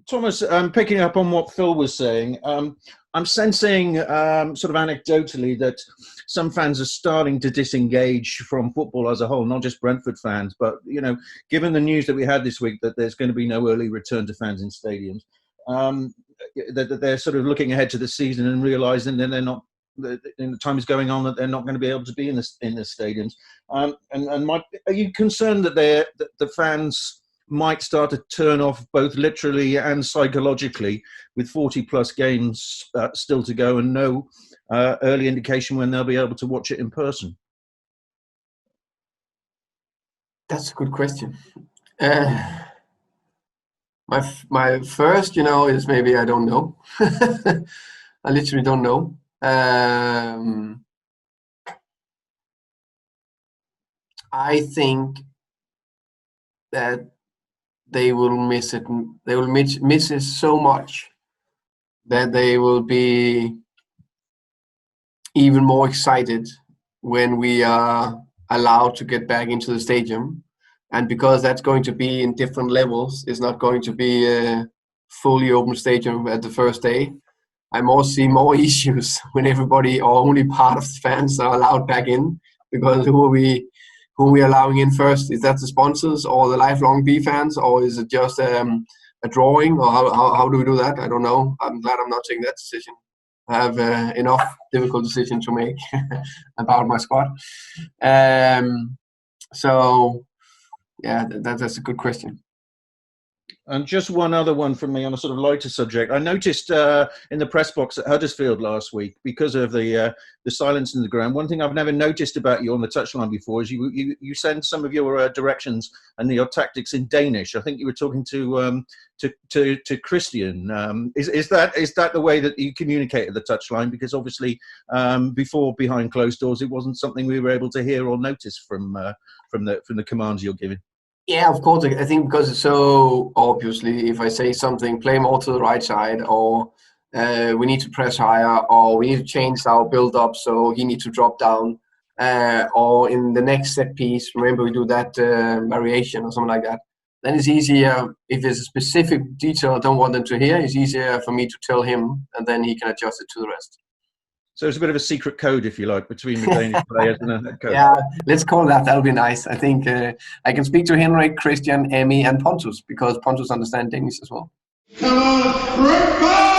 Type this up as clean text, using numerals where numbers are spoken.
Thomas, picking up on what Phil was saying, I'm sensing sort of anecdotally that some fans are starting to disengage from football as a whole, not just Brentford fans, but, given the news that we had this week that there's going to be no early return to fans in stadiums, that they're sort of looking ahead to the season and realising that they're not, the time is going on that they're not going to be able to be in the stadiums. Are you concerned that the fans might start to turn off both literally and psychologically with 40 plus games still to go and no early indication when they'll be able to watch it in person? That's a good question. My first, is maybe I don't know. I literally don't know. I think that they will miss it. They will miss it so much that they will be even more excited when we are allowed to get back into the stadium. And because that's going to be in different levels, it's not going to be a fully open stadium at the first day. I see more issues when everybody or only part of the fans are allowed back in, because who are we allowing in first? Is that the sponsors or the lifelong B fans, or is it just a drawing, or how do we do that? I don't know. I'm glad I'm not taking that decision. I have enough difficult decision to make about my squad. So yeah, that's a good question. And just one other one from me on a sort of lighter subject. I noticed in the press box at Huddersfield last week, because of the silence in the ground, one thing I've never noticed about you on the touchline before is you send some of your directions and your tactics in Danish. I think you were talking to Christian. Is that the way that you communicate at the touchline? Because obviously before, behind closed doors, it wasn't something we were able to hear or notice from the commands you're giving. Yeah, of course. I think because it's so obviously, if I say something, play more to the right side, or we need to press higher, or we need to change our build-up, so he needs to drop down, or in the next set piece, remember we do that variation or something like that. Then it's easier, if there's a specific detail I don't want them to hear, it's easier for me to tell him, and then he can adjust it to the rest. So it's a bit of a secret code, if you like, between the Danish players and the head coach. Yeah, let's call that. That'll be nice. I think I can speak to Henrik, Christian, Emmy, and Pontus, because Pontus understands Danish as well. Come on,